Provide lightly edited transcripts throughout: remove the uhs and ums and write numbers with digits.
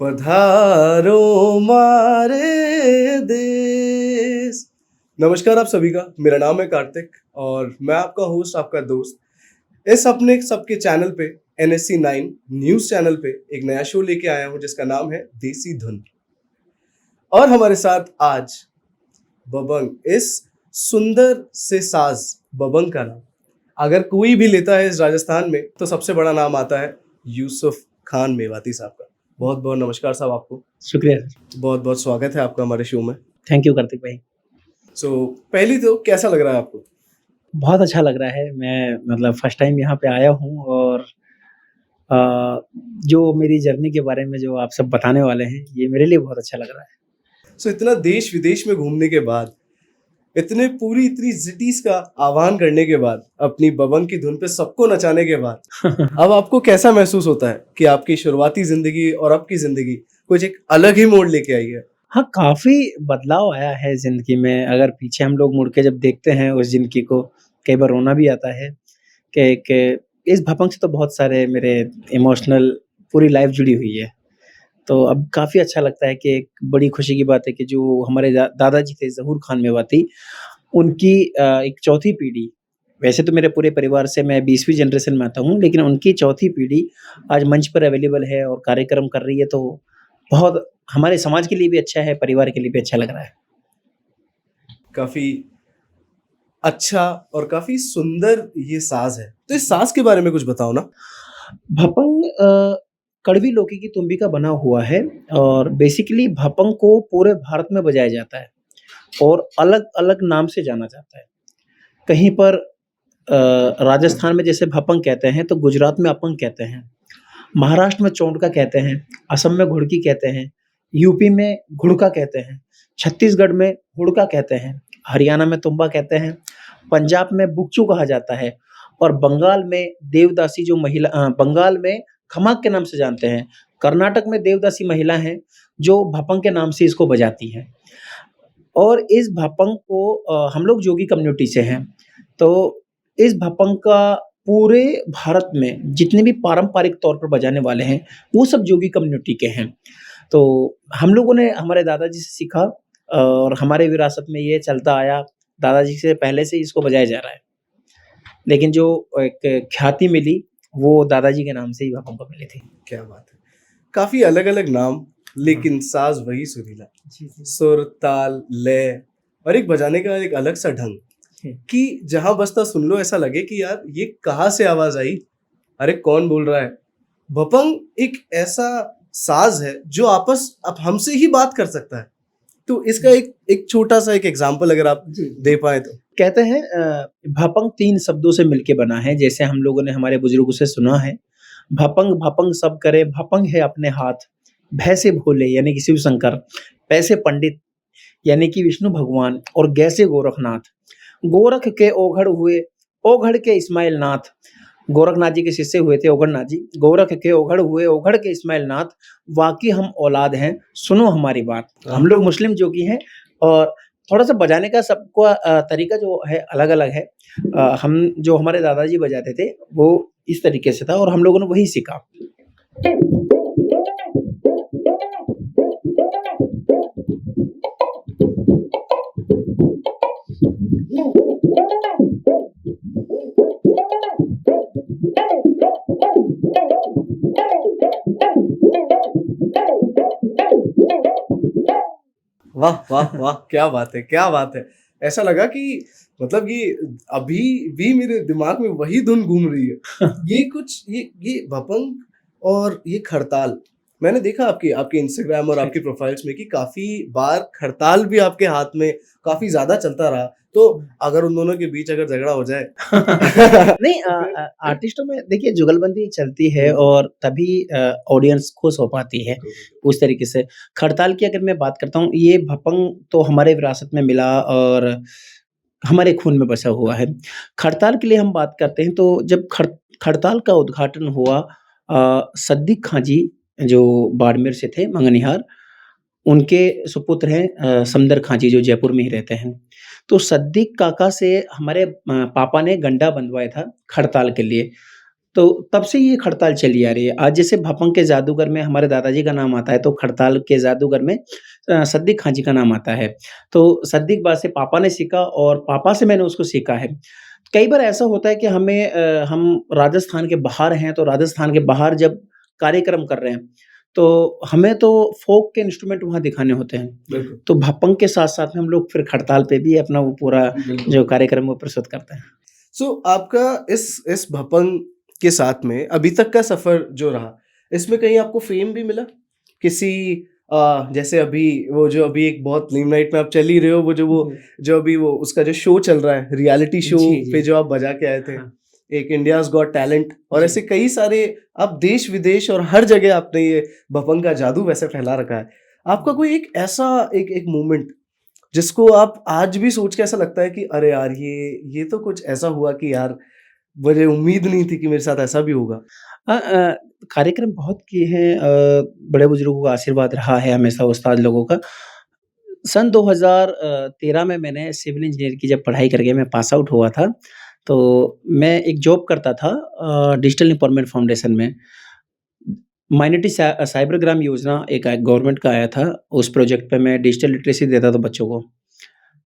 पधारो मारे देश। नमस्कार आप सभी का, मेरा नाम है कार्तिक और मैं आपका होस्ट, आपका दोस्त इस अपने सबके चैनल पे NSC 9 न्यूज़ चैनल पे एक नया शो लेके आया हूँ जिसका नाम है देसी धुन। और हमारे साथ आज बबंग, इस सुंदर से साज बबंग का नाम अगर कोई भी लेता है इस राजस्थान में तो सबसे बड़ा नाम आता है यूसुफ खान मेवाती साहब का। बहुत बहुत नमस्कार साहब आपको। शुक्रिया सर। बहुत बहुत स्वागत है आपका हमारे शो में। थैंक यू कार्तिक भाई। पहली तो कैसा लग रहा है आपको? बहुत अच्छा लग रहा है। मैं मतलब फर्स्ट टाइम यहाँ पे आया हूँ और अ, जो मेरी जर्नी के बारे में जो आप सब बताने वाले हैं, ये मेरे लिए बहुत अच्छा लग रहा है। इतना देश विदेश में घूमने के बाद, इतनी सिटीज का आह्वान करने के बाद, अपनी बबंग की धुन पे सबको नचाने के बाद अब आपको कैसा महसूस होता है कि आपकी शुरुआती जिंदगी और अब की जिंदगी कुछ एक अलग ही मोड़ लेके आई है? हाँ, काफ़ी बदलाव आया है ज़िंदगी में। अगर पीछे हम लोग मुड़ के जब देखते हैं उस ज़िंदगी को, कई बार रोना भी आता है कि इस भपंग से तो बहुत सारे मेरे इमोशनल पूरी लाइफ़ जुड़ी हुई है। तो अब काफ़ी अच्छा लगता है कि एक बड़ी खुशी की बात है कि जो हमारे दादाजी थे ज़हूर खान मेवाती, उनकी एक चौथी पीढ़ी, वैसे तो मेरे पूरे परिवार से मैं 20वीं जनरेशन में आता हूँ, लेकिन उनकी चौथी पीढ़ी आज मंच पर अवेलेबल है और कार्यक्रम कर रही है, तो बहुत हमारे समाज के लिए भी अच्छा है, परिवार के लिए भी अच्छा लग रहा है। काफी अच्छा और काफी सुंदर ये साज है, तो इस साज के बारे में कुछ बताओ ना। भपंग कड़वी लौकी की तुम्बी का बना हुआ है और बेसिकली भपंग को पूरे भारत में बजाया जाता है और अलग-अलग नाम से जाना जाता है। कहीं पर राजस्थान में जैसे भपंग कहते हैं, तो गुजरात में अपंग कहते हैं, महाराष्ट्र में चोंडका कहते हैं, असम में घुड़की कहते हैं, यूपी में घुड़का कहते हैं, छत्तीसगढ़ में हुड़का कहते हैं, हरियाणा में तुम्बा कहते हैं, पंजाब में बुक्चू कहा जाता है और बंगाल में देवदासी बंगाल में खमाक के नाम से जानते हैं। कर्नाटक में देवदासी महिला हैं, जो भपंग के नाम से इसको बजाती हैं और इस भपंग को हम लोग जोगी कम्युनिटी से हैं, तो इस भपंग का पूरे भारत में जितने भी पारंपरिक तौर पर बजाने वाले हैं, वो सब जोगी कम्युनिटी के हैं। तो हम लोगों ने हमारे दादाजी से सीखा और हमारे विरासत में ये चलता आया, दादाजी से पहले से ही इसको बजाया जा रहा है। लेकिन जो एक ख्याति मिली, वो दादाजी के नाम से ही भपंग को मिली थी। क्या बात है, काफी अलग अलग नाम लेकिन साज वही सुरीला। जी, जी। सुर, ताल, लय और एक बजाने का एक अलग सा ढंग कि जहां बजता सुन लो ऐसा लगे कि यार ये कहाँ से आवाज आई, अरे कौन बोल रहा है। भपंग एक ऐसा साज है जो आपस अब हमसे ही बात कर सकता है। तो इसका एक छोटा सा एक एग्जांपल अगर आप दे पाए तो। कहते हैं भपंग 3 शब्दों से मिलके बना है, जैसे हम लोगों ने हमारे बुजुर्गों से सुना है। भपंग भपंग सब करे, भपंग है अपने हाथ, भय से भोले यानी कि शिव शंकर, पै से पंडित यानी कि विष्णु भगवान और गै से गोरखनाथ। गोरख के ओघड़ हुए, ओघड़ के इस्माइल नाथ। गोरखनाथ जी के शिष्य हुए थे ओघड़नाथ जी। गोरख के ओघड़ हुए, ओघड़ के इस्माइल नाथ। वाकई हम औलाद हैं, सुनो हमारी बात। हम लोग मुस्लिम जोगी हैं और थोड़ा-सा बजाने का सबका तरीका जो है अलग-अलग है। हम जो हमारे दादाजी बजाते थे, वो इस तरीके से था और हम लोगों ने वही सीखा। वाह वाह वाह, क्या बात है, क्या बात है। ऐसा लगा कि मतलब ये अभी भी मेरे दिमाग में वही धुन घूम रही है। ये भपंग और ये खड़ताल, मैंने देखा आपके आपके इंस्टाग्राम और आपके प्रोफाइल्स में कि काफी बार खड़ताल भी आपके हाथ में काफी ज्यादा चलता रहा। तो अगर उन दोनों के बीच अगर झगड़ा हो जाए नहीं आर्टिस्टों में देखिए जुगलबंदी चलती है और तभी ऑडियंस खुश हो पाती है उस तरीके से। खड़ताल की अगर मैं बात करता हूँ, ये भपंग तो हमारे विरासत में मिला और हमारे खून में बसा हुआ है। खड़ताल के लिए हम बात करते हैं तो जब खड़ताल का उद्घाटन हुआ सद्दीक खां जी जो बाड़मेर से थे मंगनिहार, उनके सुपुत्र हैं समदर खां जी जो जयपुर में ही रहते हैं। तो सद्दीक काका से हमारे पापा ने गंडा बंधवाया था खड़ताल के लिए। तो तब से ये खड़ताल चली आ रही है। आज जैसे भपंग के जादूगर में हमारे दादाजी का नाम आता है, तो खड़ताल के जादूगर में सिद्दीक खाँ जी का नाम आता है। तो सिद्दीक बा से पापा ने सीखा और पापा से मैंने उसको सीखा है। कई बार ऐसा होता है कि हम राजस्थान के बाहर हैं, तो राजस्थान के बाहर जब कार्यक्रम कर रहे हैं, तो हमें तो फ़ोक के इंस्ट्रूमेंट वहाँ दिखाने होते हैं। बिल्कुल, तो भपंग के साथ-साथ में हम लोग फिर खड़ताल पे भी अपना वो पूरा बिल्कुल। जो कार्यक्रम है वो प्रस्तुत करते हैं। सो आपका इस भपंग के साथ में अभी तक का सफ़र जो रहा, इसमें कहीं आपको फ़ेम भी मिला? किसी जैसे अभी वो जो अभी एक बहुत लीमलाइट में आप चल ही रहे हो, जो अभी वो उसका जो शो चल रहा है, रियलिटी शो जी, पे जी। जो आप बजा के आए थे, हाँ, एक इंडियाज़ गॉट टैलेंट और जी। ऐसे कई सारे आप देश-विदेश और हर जगह आपने ये भपंग का जादू वैसे फैला रखा है। आपका कोई एक ऐसा एक एक मोमेंट जिसको आप आज भी सोच के ऐसा लगता है कि अरे यार ये तो कुछ ऐसा हुआ कि यार मुझे उम्मीद नहीं थी कि मेरे साथ ऐसा भी होगा। कार्यक्रम बहुत किए हैं, बड़े-बुजुर्गों का आशीर्वाद रहा है हमेशा उस्ताद लोगों का। सन 2013 में मैंने सिविल इंजीनियर की जब पढ़ाई करके मैं पास आउट हुआ था, तो मैं एक जॉब करता था डिजिटल एम्पावरमेंट फाउंडेशन में। माइनॉरिटी साइबरग्राम योजना एक गवर्नमेंट का आया था, उस प्रोजेक्ट पे मैं डिजिटल लिटरेसी देता था बच्चों को।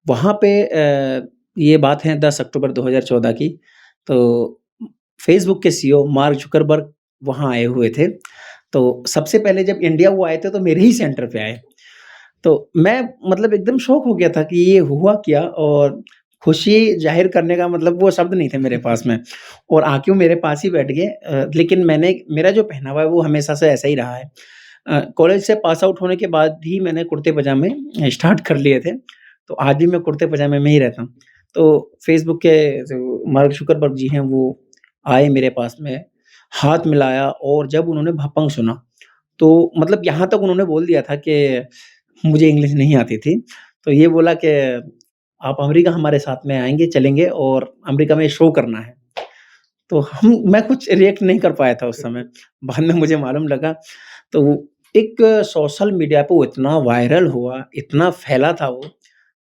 वहाँ पे ये बात है 10 अक्टूबर 2014 की, तो फ़ेसबुक के सीईओ मार्क जुकरबर्ग वहाँ आए हुए थे। तो सबसे पहले जब इंडिया वो आए थे तो मेरे ही सेंटर पे आए। तो मैं मतलब एकदम शॉक हो गया था कि ये हुआ क्या, और खुशी ज़ाहिर करने का मतलब वो शब्द नहीं थे मेरे पास में, और आके वो मेरे पास ही बैठ गए। लेकिन मेरा जो पहनावा है वो हमेशा से ऐसा ही रहा है। कॉलेज से पास आउट होने के बाद ही मैंने कुर्ते-पजामे स्टार्ट कर लिए थे, तो आज भी मैं कुर्ते-पजामे में ही रहता हूँ। तो फ़ेसबुक के जो मार्क जुकरबर्ग जी हैं वो आए मेरे पास में, हाथ मिलाया, और जब उन्होंने भपंग सुना, तो मतलब यहाँ तक उन्होंने बोल दिया था कि मुझे इंग्लिश नहीं आती थी। तो ये बोला कि आप अमेरिका हमारे साथ में आएँगे, चलेंगे और अमेरिका में शो करना है। तो मैं कुछ रिएक्ट नहीं कर पाया था उस समय। बाद में मुझे मालूम लगा, तो वो एक सोशल मीडिया पे वो इतना वायरल हुआ, इतना फैला था वो,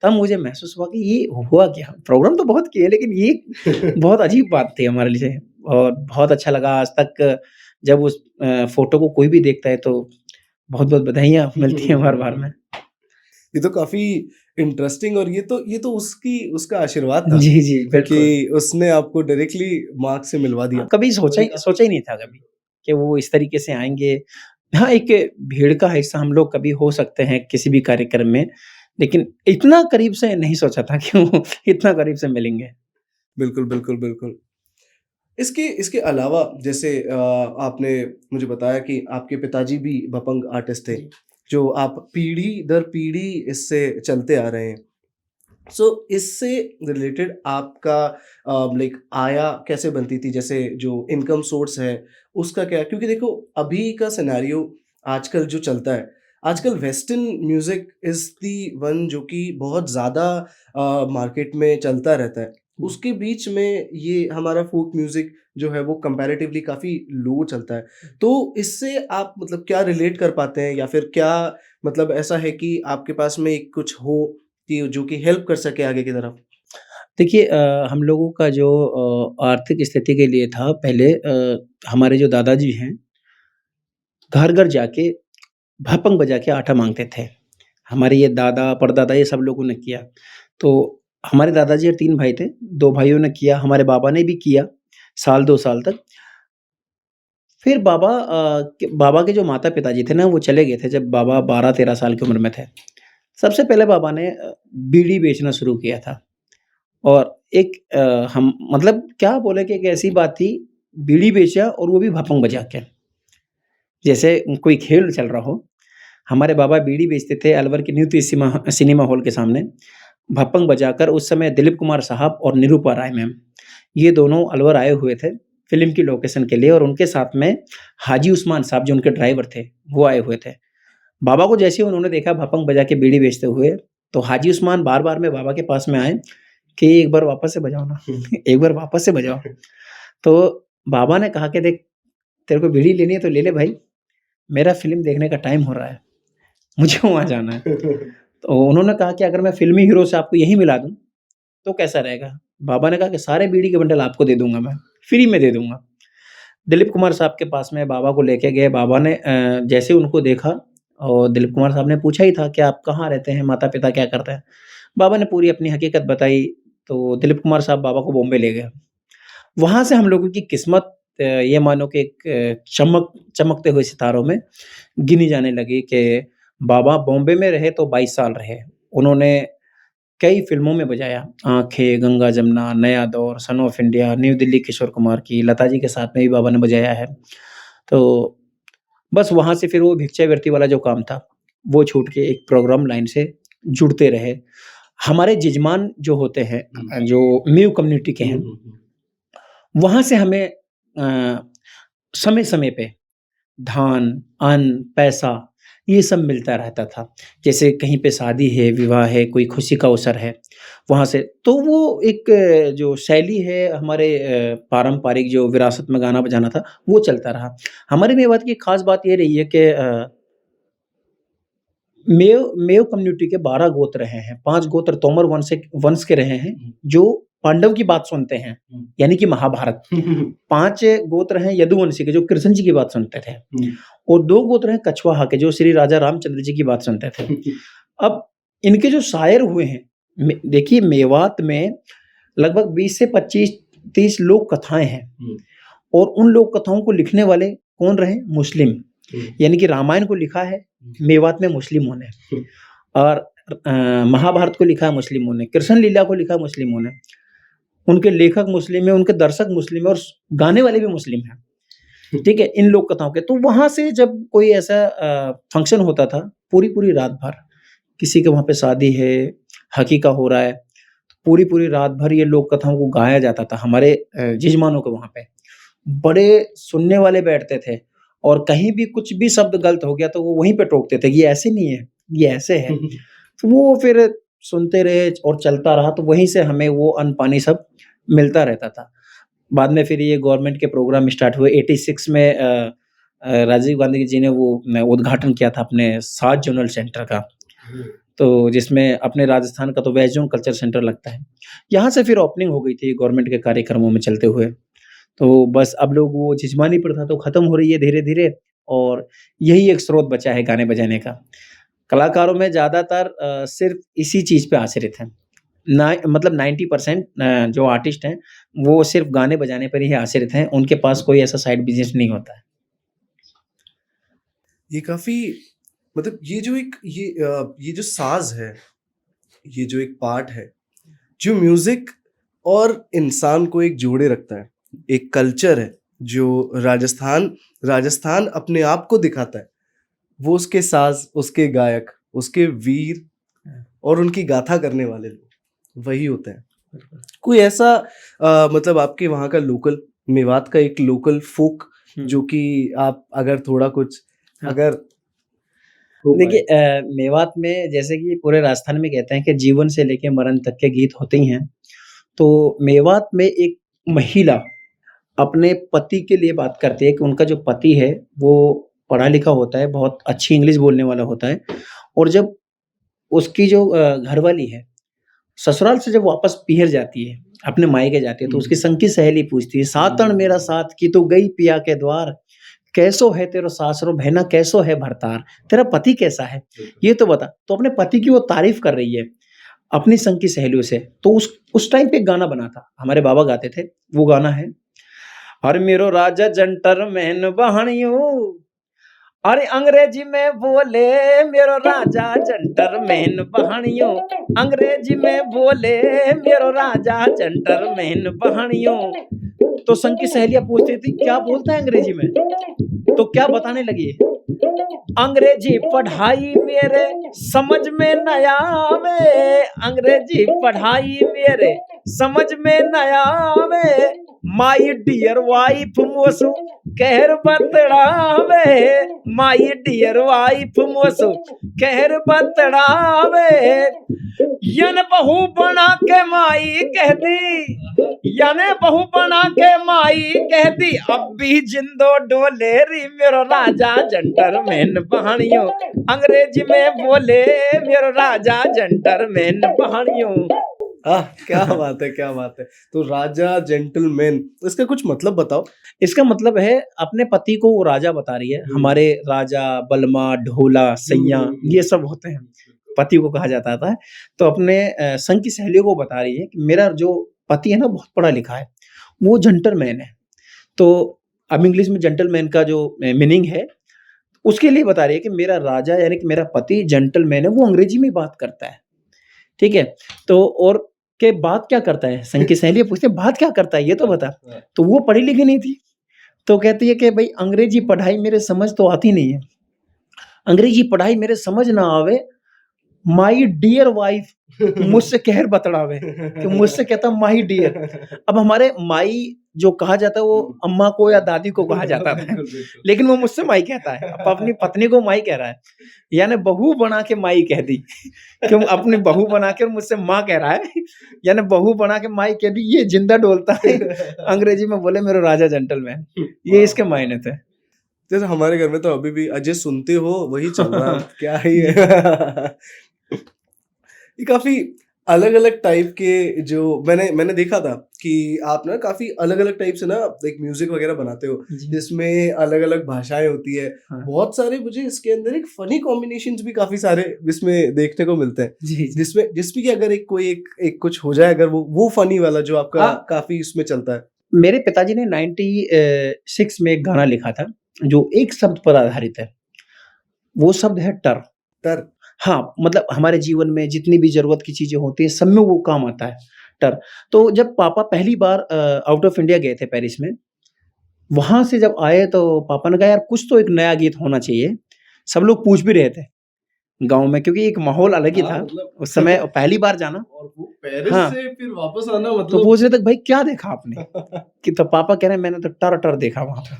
तब मुझे महसूस हुआ कि ये हुआ क्या? प्रोग्राम तो बहुत किए, लेकिन ये बहुत अजीब बात थी हमारे लिए, और बहुत अच्छा लगा। आज तक जब उस फ़ोटो को कोई भी देखता है तो बहुत-बहुत बधाइयाँ मिलती हैं बार-बार में। ये तो काफ़ी इंटरेस्टिंग और ये तो उसका आशीर्वाद था जी, जी, कि बिल्कुल। उसने आपको डायरेक्टली मार्क से मिलवा दिया। कभी सोचा ही नहीं था कभी कि वो इस तरीके से आएँगे। हाँ, एक भीड़ का हिस्सा हम लोग कभी हो सकते हैं किसी भी कार्यक्रम में, लेकिन इतना करीब से नहीं सोचा था कि वो इतना करीब से मिलेंगे। बिल्कुल, बिल्कुल, बिल्कुल। इसके इसके अलावा जैसे आपने मुझे बताया कि आपके पिताजी भी भपंग आर्टिस्ट थे, जी। जो आप पीढ़ी दर पीढ़ी इससे चलते आ रहे हैं। सो इससे रिलेटेड आपका लाइक आया कैसे बनती थी? जैसे जो इनकम सोर्स है, उसका क्या? क्योंकि देखो अभी का सिनेरियो आजकल जो चलता है, आजकल western music is the one जो कि बहुत ज़्यादा मार्केट में चलता रहता है। हुँ। उसके बीच में ये हमारा फ़ोक म्यूज़िक जो है वो कंपैरेटिवली काफ़ी लो चलता है। तो इससे आप मतलब क्या रिलेट कर पाते हैं या फिर क्या मतलब ऐसा है कि आपके पास में एक कुछ हो कि जो कि हेल्प कर सके आगे की तरफ? देखिए, हम लोगों का जो आर्थिक स्थिति के लिए था पहले, हमारे जो दादाजी हैं, घर-घर जाके भपंग बजा के आटा माँगते थे। हमारे ये दादा, परदादा ये सब लोगों ने किया। तो हमारे दादाजी और 3 भाई थे, 2 भाइयों ने किया, हमारे बाबा ने भी किया, साल 2 साल तक। फिर बाबा के जो माता-पिताजी थे ना, वो चले गए थे जब बाबा 12-13 साल की उम्र में थे। सबसे पहले बाबा ने बीड़ी बेचना शुरू किया था, और एक हम मतलब क्या बोले कि एक ऐसी बात थी, बीड़ी बेचा और वो भी भपंग बजा के। जैसे कोई खेल चल रहा हो, हमारे बाबा बीड़ी बेचते थे अलवर के न्यू सिनेमा हॉल के सामने, भपंग बजाकर। उस समय दिलीप कुमार साहब और निरूपा राय मैम, ये दोनों अलवर आए हुए थे फ़िल्म की लोकेशन के लिए, और उनके साथ में हाजी उस्मान साहब जो उनके ड्राइवर थे, वो आए हुए थे। बाबा को जैसे ही उन्होंने देखा भपंग बजा के बीड़ी बेचते हुए, तो हाजी उस्मान बार-बार में बाबा के पास में आए कि एक बार वापस से बजाओ ना, एक बार वापस से बजाओ। तो बाबा ने कहा कि देख, तेरे को बीड़ी लेनी है तो ले ले भाई, मेरा फ़िल्म देखने का टाइम हो रहा है, मुझे वहाँ जाना है। तो उन्होंने कहा कि अगर मैं फ़िल्मी हीरो से आपको यहीं मिला दूँ, तो कैसा रहेगा? बाबा ने कहा कि सारे बीड़ी के बंडल आपको दे दूँगा मैं, फ्री में दे दूँगा। दिलीप कुमार साहब के पास में बाबा को लेके गए। बाबा ने जैसे उनको देखा और दिलीप कुमार साहब ने पूछा ही था कि आप कहाँ रहते हैं? माता-पिता क्या करते हैं? बाबा ने पूरी अपनी हकीकत बताई, तो दिलीप कुमार साहब बाबा को बॉम्बे ले गए। वहाँ से हम लोगों की किस्मत ये मानो कि एक चमकते हुए सितारों में गिनी जाने लगी कि बाबा बॉम्बे में रहे तो 22 साल रहे। उन्होंने कई फ़िल्मों में बजाया, आँखें, Ganga Jamuna, Naya Daur, Son of India, New Delhi Kishore Kumar की, लता जी के साथ में भी बाबा ने बजाया है। तो बस वहाँ से फिर वो भिक्षावृत्ति वाला जो काम था, वो छूट के एक प्रोग्राम लाइन से जुड़ते रहे। हमारे जजमान जो होते हैं जो मेव कम्युनिटी के हैं, वहाँ से हमें समय-समय पे धान, अन्न, पैसा ये सब मिलता रहता था। जैसे कहीं पे शादी है, विवाह है, कोई खुशी का अवसर है, वहाँ से तो वो एक जो शैली है हमारे पारंपरिक जो विरासत में गाना बजाना था, वो चलता रहा। हमारे मेवात की ख़ास बात ये रही है कि मेव मेव कम्युनिटी के 12 गोत्र रहे हैं, 5 गोत्र तोमर वंश के रहे हैं, जो पांडव की बात सुनते हैं, यानी कि महाभारत। 5 गोत्र हैं यदुवंशी के जो कृष्ण जी की बात सुनते थे और 2 गोत्र हैं कछवाहा के जो श्री राजा रामचंद्र जी की बात सुनते थे। अब इनके जो शायर हुए हैं, देखिए मेवात में लगभग 20 से 25-30 लोक कथाएँ हैं और उन लोक कथाओं को लिखने वाले कौन रहे? मुस्लिम। यानी कि रामायण को लिखा है मेवात में मुस्लिमों ने और महाभारत को लिखा है मुस्लिमों ने, कृष्ण लीला को लिखा है मुस्लिमों ने। उनके लेखक मुस्लिम हैं, उनके दर्शक मुस्लिम हैं और गाने वाले भी मुस्लिम हैं। ठीक है? इन लोक कथाओं के। तो वहाँ से जब कोई ऐसा फंक्शन होता था, पूरी-पूरी रात भर, किसी के वहाँ पे शादी है, हकीका हो रहा है, पूरी-पूरी रात भर ये लोक कथाओं को गाया जाता था हमारे जजमानों के वहाँ पे। बड़े सुनने वाले बैठते थे और कहीं भी कुछ भी शब्द गलत हो गया तो वो वहीं पे टोकते थे, ये ऐसे नहीं है, ये ऐसे है। तो वो फिर सुनते रहे और चलता रहा, तो वहीं से हमें वो अन्न-पानी सब मिलता रहता था। बाद में फिर ये गवर्नमेंट के प्रोग्राम स्टार्ट हुए 86 में राजीव गांधी जी ने वो उद्घाटन किया था अपने 7 जोनल सेंटर का। तो जिसमें अपने राजस्थान का तो वेस्ट जोन कल्चर सेंटर लगता है। यहाँ से फिर ओपनिंग हो गई थी गवर्नमेंट के कार्यक्रमों में चलते हुए। तो बस अब लोग वो जिस्मानी प्रथा तो खत्म हो रही है धीरे-धीरे और यही एक स्रोत बचा है गाने बजाने का। कलाकारों में ज़्यादातर सिर्फ़ इसी चीज़ पे आश्रित हैं। ना मतलब 90% जो आर्टिस्ट हैं, वो सिर्फ़ गाने बजाने पर ही आश्रित हैं, उनके पास कोई ऐसा साइड बिज़नेस नहीं होता है। ये काफ़ी मतलब ये जो साज़ है, ये जो एक पार्ट है, जो म्यूज़िक और इंसान को एक जोड़े रखता है। एक कल्चर है जो राजस्थान अपने आप को दिखाता है। वो उसके साज़, उसके गायक, उसके वीर और उनकी गाथा करने वाले लोग वही होते हैं। कोई ऐसा मतलब आपके वहाँ का लोकल मेवात का एक लोकल फ़ोक जो कि आप अगर थोड़ा कुछ हाँ। अगर हो पाए? देखिए मेवात में जैसे कि पूरे राजस्थान में कहते हैं कि जीवन से लेके मरण तक के गीत होते ही हैं। तो मेवात में एक महिला अपने पति के लिए बात करती है कि उनका जो पति है, वो पढ़ा-लिखा होता है, बहुत अच्छी इंग्लिश बोलने वाला होता है और जब उसकी जो घरवाली है, ससुराल से जब वापस पीहर जाती है, अपने मायके जाती है, तो उसकी संगी सहेली पूछती है, "सातन मेरा साथ की तू गई पिया के द्वार, कैसो है तेरो सासरो बहना कैसो है भरतार, तेरा पति कैसा है? ये तो बता।" तो अपने पति की वो तारीफ़ कर रही है, अपनी संगी सहेलियों से। तो उस टाइम पे एक गाना बना था, हमारे बाबा गाते थे, वो गाना है अरे मेरो राजा जंटरमैन बहनियों, अरे अंग्रेजी में बोले मेरो राजा जंटरमैन बहनियों, अंग्रेजी में बोले मेरो राजा जंटरमैन बहनियों। तो संग की सहेलियां पूछती थी क्या बोलता है अंग्रेजी में, तो क्या बताने लगी, अंग्रेजी पढ़ाई मेरे समझ में न आवे, अंग्रेजी पढ़ाई मेरे समझ में न आवे, माई डियर वाइफ मोसू कहर बतड़ावे, माई डियर वाइफ मोसू कहर बतड़ावे, यन बहू बना के माई कह दी, यने बहू बना के माई कह दी, अब भी जिंदो डोले री मेरो राजा जंटरमैन बहनियों, अंग्रेजी में बोले मेरो राजा जंटरमैन बहनियों। क्या बात है, क्या बात है। तो राजा जेंटलमैन, इसका कुछ मतलब बताओ? इसका मतलब है अपने पति को वो राजा बता रही है। हुँ। हमारे राजा, बलमा, ढोला, सैयाँ ये सब होते हैं। पति को कहा जाता था। तो अपने संग की सहेलियों को बता रही है कि मेरा जो पति है ना बहुत पढ़ा लिखा है, वो जेंटलमैन है। तो अब इंग्लिश में जेंटलमैन का जो मीनिंग है, उसके लिए बता रही है कि मेरा राजा यानी कि मेरा पति जेंटलमैन है, वो अंग्रेजी में बात करता है। ठीक है? तो और के बात क्या करता है? संग की सहेलियाँ पूछती हैं, "बात क्या करता है? ये तो बता।" हाँ। तो वो पढ़ी लिखी नहीं थी। तो कहती है कि भई अंग्रेजी पढ़ाई मेरे समझ तो आती नहीं है। अंग्रेजी पढ़ाई मेरे समझ ना आवे, माई डियर वाइफ मुझसे कहर बतड़ावे कि मुझसे कहता माई डियर। अब हमारे माई जो कहा जाता है वो अम्मा को या दादी को कहा जाता था, बिल्कुल, बिल्कुल। लेकिन वो मुझसे माई कहता है। अब अपनी पत्नी को माई कह रहा है, यानी बहू बना के माई कह दी। क्यों अपनी बहू बना के मुझसे माँ कह रहा है, यानी बहू बना के माई कह दी, ये जिंदा डोलता है। अंग्रेजी में बोले मेरे राजा जेंटलमैन, ये इसके मायने थे। जैसे हमारे घर में तो अभी भी अजय सुनते हो वही चल रहा है, क्या ही है। जी। ये काफ़ी अलग-अलग टाइप के जो मैंने मैंने देखा था कि आप ना काफ़ी अलग-अलग टाइप से ना एक म्यूज़िक वगैरह बनाते हो, जी। जिसमें अलग-अलग भाषाएँ होती है। हाँ। बहुत सारे मुझे इसके अंदर एक फ़नी कॉम्बिनेशंस भी काफ़ी सारे इसमें देखने को मिलते हैं। जी, जी। जिसमें कि अगर एक कोई एक एक कुछ हो जाए अगर वो फ़नी वाला जो आपका हाँ। काफ़ी इसमें चलता है। मेरे पिताजी ने 96 में एक गाना लिखा था, जो एक शब्द पर आधारित है। वो शब्द है टर। तर हाँ, मतलब हमारे जीवन में जितनी भी ज़रूरत की चीज़ें होती हैं, सब में वो काम आता है, टर। तो जब पापा पहली बार आउट ऑफ इंडिया गए थे पेरिस में, वहाँ से जब आए तो पापा ने कहा, "यार कुछ तो एक नया गीत होना चाहिए।" सब लोग पूछ भी रहे थे गाँव में क्योंकि एक माहौल अलग ही हाँ, था। मतलब उस समय पहली बार जाना और वो पेरिस हाँ, से फिर वापस आना तो मतलब पूछ रहे थे, "भाई क्या देखा आपने?" कि तो पापा कह रहे हैं, "मैंने तो टर-टर देखा वहाँ पे।"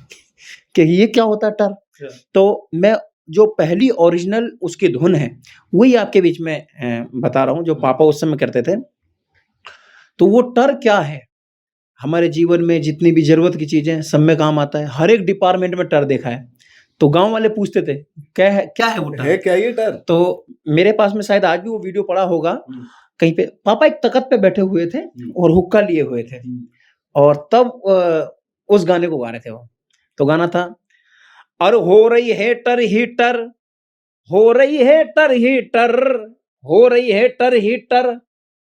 कि ये क्या होता है टर? अच्छा। तो मैं जो पहली ओरिजिनल उसकी धुन है, वही आपके बीच में बता रहा हूँ जो पापा उस समय करते थे। तो वो टर क्या है? हमारे जीवन में जितनी भी ज़रूरत की चीज़ें हैं, सब में काम आता है। हर एक डिपार्टमेंट में टर देखा है। तो गाँव वाले पूछते थे, क्या है वो टर?" है क्या ये डर? तो मेरे पास में शायद आज भी वो वीडियो पड़ा होगा हुँ, कहीं पे। पापा एक तख्त पे बैठे हुए थे हुँ, और हुक्का लिए हुए थे हुँ। और तब उस गाने को गा रहे थे वो। तो गाना था, "और हो रही है टर हीटर, हो रही है टर हीटर, हो रही है टर हीटर,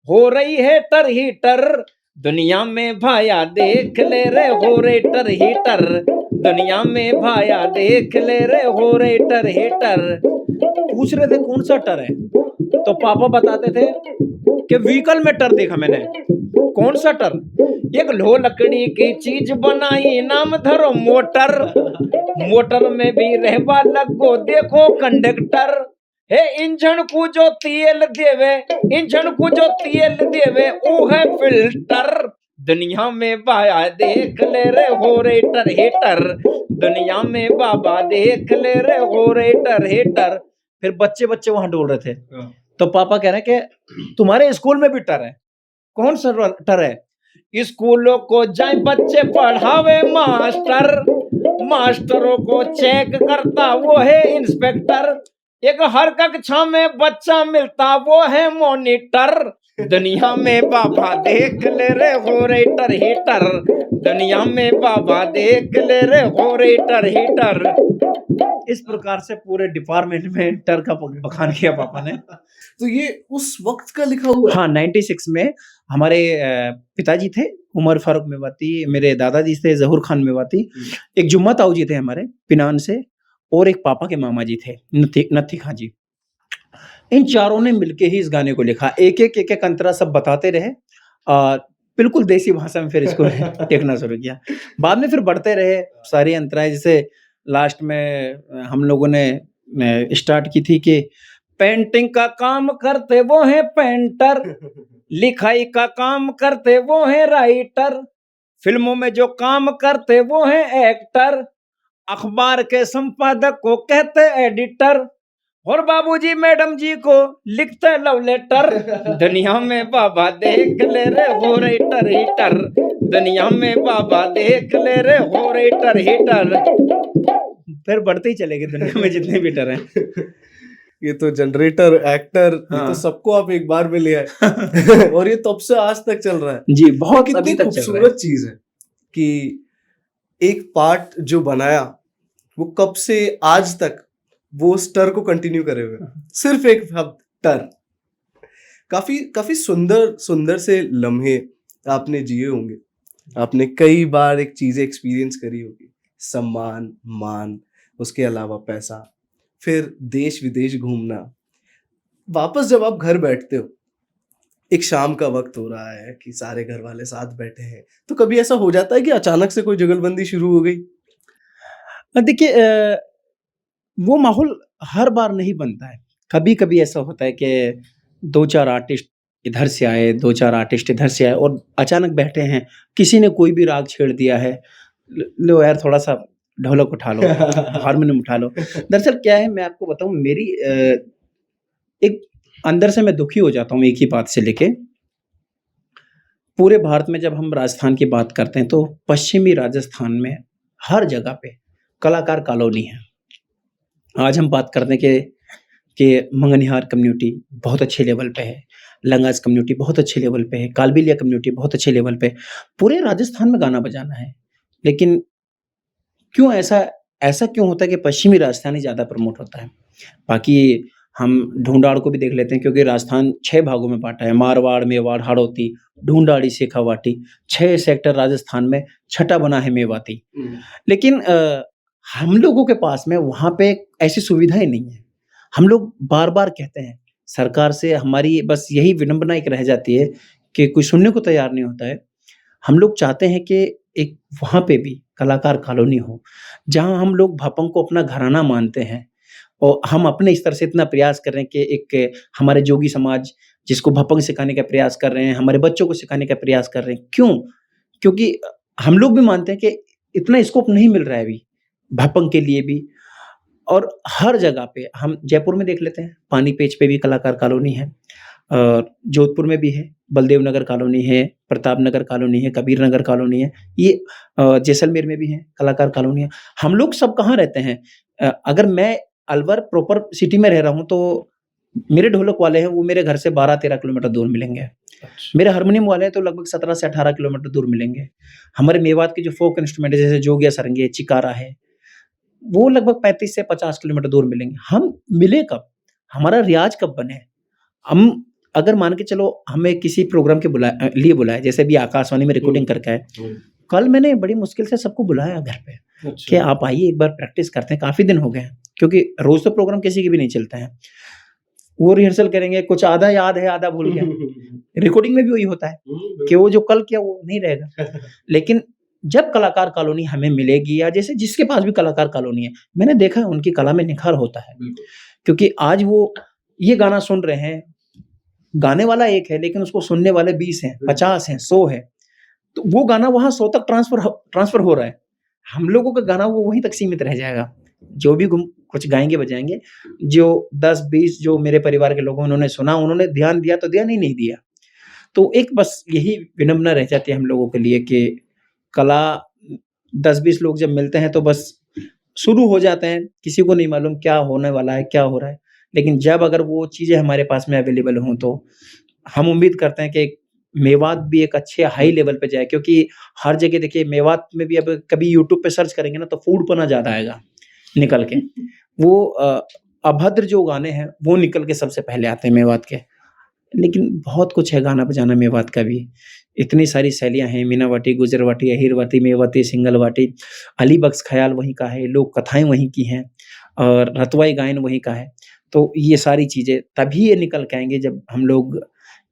हो रही है टर हीटर, दुनिया में भाया देख ले रे हो रे टर हीटर, दुनिया में भाया देख ले रे हो रे टर हीटर।" पूछ रहे थे कौन सा टर है? तो पापा बताते थे कि व्हीकल में टर देखा मैंने। कौन सा टर? एक लो लकड़ी की चीज बनाई नाम धरो मोटर, मोटर में भी रहबा लगो देखो कंडक्टर, हे इंजन को जो तेल देवे, इंजन को जो तेल देवे वो है फिल्टर, दुनिया में बाया देख ले रे हो रे टर हेटर, दुनिया में बाबा देख ले रे हो रे टर हेटर। फिर बच्चे बच्चे वहां डोल रहे थे। हाँ। तो पापा कह रहे हैं कि तुम्हारे स्कूल में भी टर है। कौन सा टर है? स्कूलों को जाए बच्चे पढ़ावे मास्टर, मास्टरों को चेक करता वो है इंस्पेक्टर, एक हर कक्षा में बच्चा मिलता वो है मॉनिटर, दुनिया में बाबा देख ले रे हो रे टर हीटर, दुनिया में बाबा देख ले रे हो रे टर हीटर। इस प्रकार से पूरे डिपार्टमेंट में टर का बखान किया पापा ने। तो ये उस वक़्त का लिखा हुआ है? हाँ, 96 में हमारे पिताजी थे उमर फारूक मेवाती, मेरे दादाजी थे ज़हूर खान मेवाती, हुँ। एक जुम्मा ताऊ जी थे हमारे पिनान से और एक पापा के मामा जी थे नत्थी खां जी। इन चारों ने मिलके ही इस गाने को लिखा। एक-एक अंतरा सब बताते रहे बिल्कुल देसी भाषा में फिर इसको लिखना शुरू किया। बाद में फिर बढ़ते रहे सारी अंतराएँ जैसे लास्ट में हम लोगों ने स्टार्ट की थी कि पेंटिंग का काम करते वो हैं पेंटर, लिखाई का काम करते वो हैं राइटर, फिल्मों में जो काम करते वो हैं एक्टर, अखबार के संपादक को कहते एडिटर और बाबूजी मैडम जी को लिखते लव लेटर, दुनिया में बाबा देख ले रे हो रेटर हीटर, दुनिया में बाबा देख ले रे हो रेटर हीटर। फिर बढ़ते ही चले गए दुनिया में जितने भी टर हैं। ये तो जनरेटर, एक्टर, ये तो हाँ। सबको आप एक बार में ले आए और ये तब से आज तक चल रहा है। जी, तो बहुत कितनी अभी तक चल रहा है। खूबसूरत चीज है कि एक पार्ट जो बनाया वो कब से आज तक वो उस टर को कंटिन्यू करे हुए हैं। सिर्फ एक टर। काफी काफी सुंदर सुंदर से लम्हे आपने जिए होंगे। आपने कई बार एक चीजें एक्सपीरियंस करी होगी, सम्मान, मान, उसके अलावा पैसा, फिर देश विदेश घूमना। वापस जब आप घर बैठते हो, एक शाम का वक्त हो रहा है कि सारे घर वाले साथ बैठे हैं, तो कभी ऐसा हो जाता है कि अचानक से कोई जुगलबंदी शुरू हो गई? देखिए वो माहौल हर बार नहीं बनता है। कभी-कभी ऐसा होता है कि 2-4 आर्टिस्ट इधर से आए, 2-4 आर्टिस्ट इधर से आए और अचानक बैठे हैं, किसी ने कोई भी राग छेड़ दिया है, लो यार थोड़ा-सा ढोलक उठा लो, हारमोनियम उठा लो। दरअसल क्या है मैं आपको बताऊँ मेरी एक अंदर से मैं दुखी हो जाता हूँ एक ही बात से लेके। पूरे भारत में जब हम राजस्थान की बात करते हैं तो पश्चिमी राजस्थान में हर जगह पे कलाकार कॉलोनी है। आज हम बात करते हैं कि मंगनिहार कम्युनिटी बहुत अच्छे लेवल पे है, लंगास कम्युनिटी बहुत अच्छे लेवल पे है, कालबेलिया कम्युनिटी बहुत अच्छे लेवल पे है। पूरे राजस्थान में गाना बजाना है, लेकिन क्यों ऐसा ऐसा क्यों होता है कि पश्चिमी राजस्थान ही ज़्यादा प्रमोट होता है? बाकी हम ढूंढाड़ को भी देख लेते हैं क्योंकि राजस्थान 6 भागों में बाँटा है, मारवाड़, मेवाड़, हाड़ौती, ढूंढाड़ी, शेखावाटी, 6 सेक्टर राजस्थान में, छठा बना है मेवाती। लेकिन हम लोगों के पास में वहाँ पे ऐसी सुविधाएँ नहीं है। हम लोग बार-बार कहते हैं, सरकार से हमारी बस यही विडंबना एक रह जाती है कि कोई सुनने को तैयार नहीं होता है। हम लोग चाहते हैं कि एक वहाँ पे भी कलाकार कॉलोनी हो, जहाँ हम लोग भापंग को अपना घराना मानते हैं और हम अपने स्तर से इतना प्रयास कर रहे हैं कि एक हमारे जोगी समाज जिसको भपंग सिखाने का प्रयास कर रहे हैं, हमारे बच्चों को सिखाने का प्रयास कर रहे हैं। क्यों? क्योंकि हम लोग भी मानते हैं कि इतना स्कोप नहीं मिल रहा है अभी, भपंग के लिए भी और हर जगह पे हम जयपुर में देख लेते हैं, पानी पेच पे भी कलाकार कॉलोनी है। जोधपुर में भी है, बलदेव नगर कॉलोनी है, प्रताप नगर कॉलोनी है, कबीर नगर कॉलोनी है। ये जैसलमेर में भी है, कलाकार कॉलोनी है। हम लोग सब कहाँ रहते हैं? अगर मैं अलवर प्रॉपर सिटी में रह रहा हूँ, तो मेरे ढोलक वाले हैं, वो मेरे घर से 12-13 किलोमीटर दूर मिलेंगे। अच्छा। मेरे हारमोनियम वाले हैं, तो लगभग 17 से 18 किलोमीटर दूर मिलेंगे। हमारे मेवात के जो फ़ोक इंस्ट्रूमेंट है, जैसे जोगिया सारंगी है, चिकारा है, वो लगभग 35 से 50 किलोमीटर दूर मिलेंगे। हम मिले कब? हमारा रियाज़ कब बने? हम अगर मान के चलो हमें किसी प्रोग्राम के लिए बुलाया, जैसे अभी आकाशवाणी में रिकॉर्डिंग करके आए। कल मैंने बड़ी मुश्किल से सबको बुलाया घर पे कि अच्छा। आप आइए एक बार प्रैक्टिस करते हैं, काफ़ी दिन हो गए हैं। क्योंकि रोज़ तो प्रोग्राम किसी के भी नहीं चलते हैं। वो रिहर्सल करेंगे, कुछ आधा याद है, आधा भूल गया। रिकॉर्डिंग में भी वही होता है कि वो जो कल किया वो नहीं रहेगा। लेकिन जब कलाकार कॉलोनी हमें मिलेगी या जैसे जिसके पास भी कलाकार कॉलोनी है, मैंने देखा है उनकी कला में निखार होता है। क्योंकि आज वो ये गाना सुन रहे हैं, गाने वाला एक है लेकिन उसको सुनने वाले 20 हैं, 50 हैं, 100 हैं। तो वो गाना वहाँ 100 तक ट्रांसफ़र हो रहा है। हम लोगों का गाना वो वहीं तक सीमित रह जाएगा। जो भी गुम कुछ गाएँगे बजाएँगे, जो 10-20 जो मेरे परिवार के लोगों उन्होंने सुना, उन्होंने ध्यान दिया तो दिया, नहीं दिया। तो एक बस यही विडंबना रह जाती है हम लोगों के लिए कि कला 10-20 लोग जब मिलते हैं तो बस शुरू हो जाते हैं, किसी को नहीं मालूम क्या होने वाला है, क्या हो रहा है। लेकिन जब अगर वो चीज़ें हमारे पास में अवेलेबल हों तो हम उम्मीद करते हैं कि मेवात भी एक अच्छे हाई लेवल पे जाए क्योंकि हर जगह देखिए मेवात में भी अब कभी यूट्यूब पे सर्च करेंगे ना तो फूडपना ज़्यादा आएगा निकल के। वो अभद्र जो गाने हैं वो निकल के सबसे पहले आते हैं मेवात के। लेकिन बहुत कुछ है गाना बजाना मेवात का भी। इतनी सारी शैलियाँ हैं मीनावाटी, गुजरवाटी, अहिरवाती, मेवाती, सिंगलवाटी, अली बख्श ख़याल वहीं का है, लोक कथाएँ वहीं की हैं और रतवाई गायन वहीं का है। तो ये सारी चीज़ें तभी ये निकल के आएँगे जब हम लोग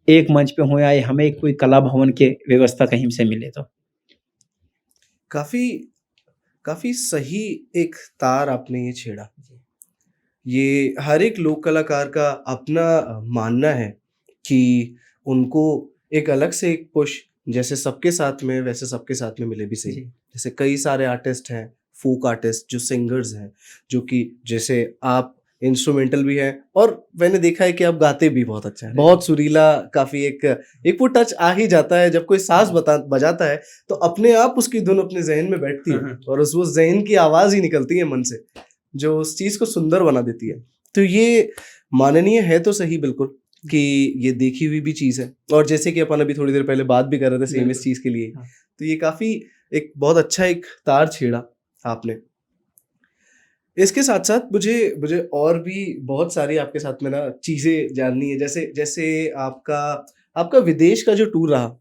एक मंच पे हों या ये हमें कोई कला भवन के व्यवस्था कहीं से मिले तो। काफ़ी काफ़ी सही एक तार आपने ये छेड़ा। ये हर एक लोक कलाकार का अपना मानना है कि उनको एक अलग से एक पुश जैसे सबके साथ में वैसे सबके साथ में मिले भी सही। जी। जैसे कई सारे आर्टिस्ट हैं, फ़ोक आर्टिस्ट जो सिंगर्स हैं, जो कि जैसे आप इंस्ट्रूमेंटल भी हैं और मैंने देखा है कि आप गाते भी बहुत अच्छा है। बहुत सुरीला काफ़ी एक वो टच आ ही जाता है जब कोई साज़ बजाता है तो अपने आप उसकी धुन अपने ज़हन में बैठती है और उस ज़हन की आवाज़ ही निकलती है मन से, जो उस चीज़ को सुंदर बना देती है। तो ये माननीय है तो सही बिल्कुल कि ये देखी हुई भी चीज़ है, और जैसे कि अपन अभी थोड़ी देर पहले बात भी कर रहे थे सेम इस बिल्कुल। चीज़ के लिए, हाँ। तो ये काफ़ी एक बहुत अच्छा एक तार छेड़ा आपने। इसके साथ-साथ मुझे मुझे और भी बहुत सारी आपके साथ में ना चीज़ें जाननी है। जैसे जैसे आपका आपका विदेश का जो टूर रहा,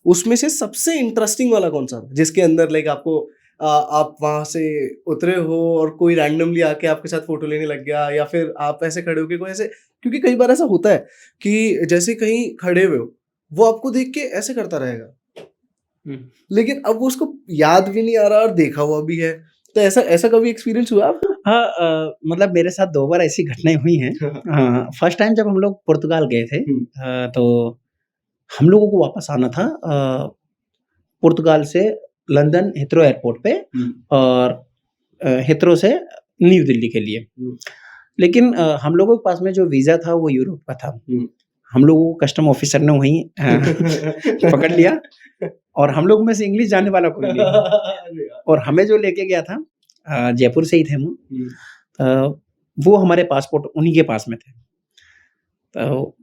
उसमें से सबसे इंटरेस्टिंग वाला कौन-सा था? जिसके अंदर लाइक आपको आप वहाँ से उतरे हो और कोई रैंडमली आके आपके साथ फ़ोटो लेने लग गया, या फिर आप ऐसे खड़े होके कोई ऐसे, क्योंकि कई बार ऐसा होता है कि जैसे कहीं खड़े हुए हो, वो आपको देख के ऐसे करता रहेगा। हुँ। लेकिन अब वो उसको याद भी नहीं आ रहा और देखा हुआ भी है। तो ऐसा ऐसा कभी एक्सपीरियंस हुआ आपको? हाँ, मतलब मेरे साथ 2 बार ऐसी घटनाएँ हुई हैं। हाँ, फर्स्ट टाइम जब हम लोग पुर्तगाल गए थे, हुँ, तो हम लोगों को वापस आना था पुर्तगाल से लंदन हीथ्रो एयरपोर्ट पे हुँ, और हीथ्रो से न्यू दिल्ली के लिए। हुँ, लेकिन हम लोगों के पास में जो वीज़ा था वो यूरोप का था। हुँ। हम लोगों को कस्टम ऑफिसर ने वहीं पकड़ लिया और हम लोग में से इंग्लिश जानने वाला कोई नहीं था अरे यार! और हमें जो लेके गया था जयपुर से ही थे हम। हुँ, अ, वो हमारे पासपोर्ट उन्हीं के पास में थे। तो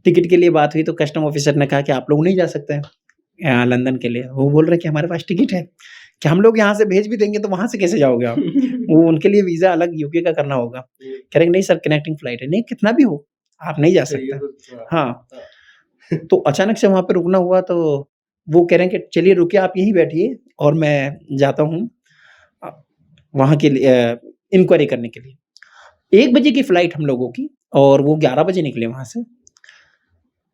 टिकट के लिए बात हुई तो कस्टम ऑफिसर ने कहा कि आप लोग नहीं जा सकते हैं लंदन के लिए। वो बोल रहे हैं कि हमारे पास टिकट है, कि हम लोग यहाँ से भेज भी देंगे तो वहाँ से कैसे जाओगे आप? वो उनके लिए वीज़ा अलग यूके का करना होगा। कह रहे हैं नहीं सर कनेक्टिंग फ्लाइट है। नहीं कितना भी हो, आप नहीं जा ये सकते। तो हाँ, हाँ, हाँ। तो अचानक से वहाँ पे रुकना हुआ तो वो कह रहे हैं कि चलिए रुकिए आप यहीं बैठिए और मैं जाता हूँ अ, वहाँ के लिए इंक्वायरी करने के लिए। 1 बजे की फ्लाइट हम लोगों की और वो 11 बजे निकले वहाँ से।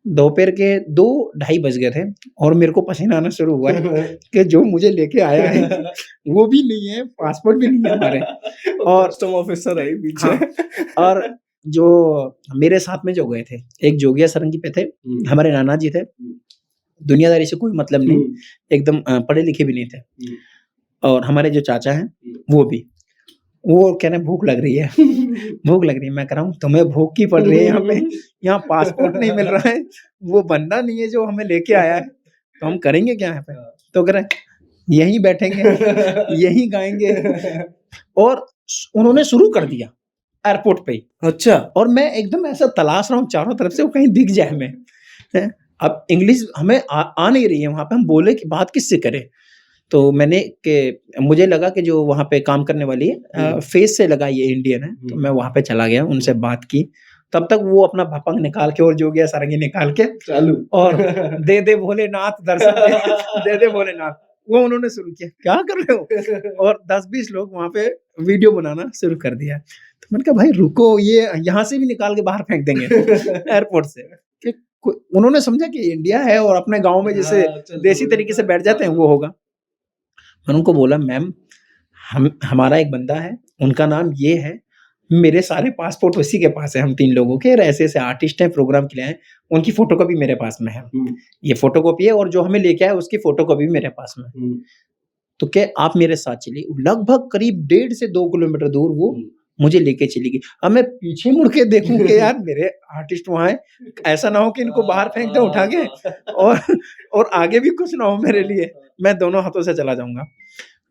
दोपहर के 2 ढाई बज गए थे और मेरे को पसीना आना शुरू हुआ है कि जो मुझे लेके आया है, वो भी नहीं है, पासपोर्ट भी नहीं है हमारे। वो और कस्टम ऑफिसर है ही हाँ, पीछे। और जो मेरे साथ में जो गए थे, एक जोगिया सारंगी पे थे, हुँ, हमारे नाना जी थे, हुँ, दुनियादारी से कोई मतलब नहीं, हुँ, एकदम पढ़े लिखे भी नहीं थे हुँ, और हमारे जो चाचा हैं, हुँ। वो भी। वो कह रहे हैं भूख लग रही है, भूख लग रही है। मैं कह रहा हूँ तुम्हें भूख की पड़ रही है यहाँ पे, यहाँ पासपोर्ट नहीं मिल रहा है, वो बंदा नहीं है जो हमें लेके आया है, तो हम करेंगे क्या यहाँ पे? तो कह रहे हैं यहीं बैठेंगे, यहीं गाएँगे और उन्होंने शुरू कर दिया एयरपोर्ट पे ही। अच्छा। और मैं एकदम ऐसा तलाश रहा हूँ चारों तरफ से वो कहीं दिख जाए हमें, हैं? अब इंग्लिश हमें आ नहीं रही है वहाँ पे, हम बोले कि बात किससे करें? तो मैंने कि मुझे लगा कि जो वहाँ पे काम करने वाली है हुँ, फेस से लगा ये इंडियन है, तो हुँ, मैं वहाँ पे चला गया, उनसे बात की। तब तक वो अपना भपंग निकाल के और जोगिया सारंगी निकाल के चालू। और दे दे भोलेनाथ दर्शन दे, दे दे भोलेनाथ, वो उन्होंने शुरू किया। क्या कर रहे हो? और 10-20 लोग वहाँ पे वीडियो बनाना शुरू कर दिया। तो मैंने कहा भाई रुको ये यहाँ से भी निकाल के बाहर फेंक देंगे एयरपोर्ट से। कि उन्होंने समझा कि इंडिया है और अपने गाँव में जैसे हाँ, चल देसी तरीके से बैठ जाते हैं वो होगा। मैंने उनको बोला मैम हम हमारा एक बंदा है, उनका नाम ये है, मेरे सारे पासपोर्ट उसी के पास है, हम 3 लोगों के और ऐसे-ऐसे आर्टिस्ट हैं, प्रोग्राम के लिए आए हैं, उनकी फ़ोटोकॉपी मेरे पास में है। हुँ, ये फ़ोटोकॉपी है और जो हमें लेके आया उसकी फ़ोटोकॉपी भी मेरे पास में है। हुँ, तो क्या आप मेरे साथ चलिए, लगभग करीब डेढ़ से 2 किलोमीटर दूर वो हुँ। मुझे लेके चली गई। अब मैं पीछे मुड़ के देखूँ कि यार मेरे आर्टिस्ट वहाँ हैं, ऐसा ना हो कि इनको बाहर फेंक दें उठा के और और आगे भी कुछ ना हो मेरे लिए, मैं दोनों हाथों से चला जाऊँगा।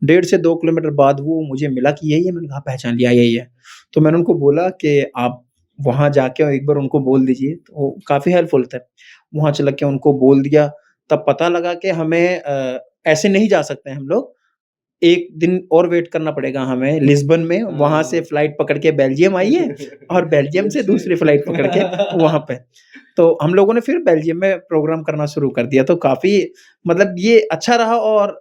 डेढ़ से 2 किलोमीटर बाद वो मुझे मिला कि यही है, मैंने कहा पहचान लिया यही है। तो मैंने उनको बोला कि आप वहाँ जाके एक बार उनको बोल दीजिए, तो वो काफ़ी हेल्पफुल थे। वहाँ चला के उनको बोल दिया, तब पता लगा कि हमें ऐसे नहीं जा सकते हैं हम लोग, 1 दिन और वेट करना पड़ेगा हमें लिस्बन में, वहाँ से हाँ। फ्लाइट पकड़ के बेल्जियम आइए और बेल्जियम से दूसरी फ्लाइट पकड़ के वहाँ पे। तो हम लोगों ने फिर बेल्जियम में प्रोग्राम करना शुरू कर दिया, तो काफ़ी मतलब ये अच्छा रहा और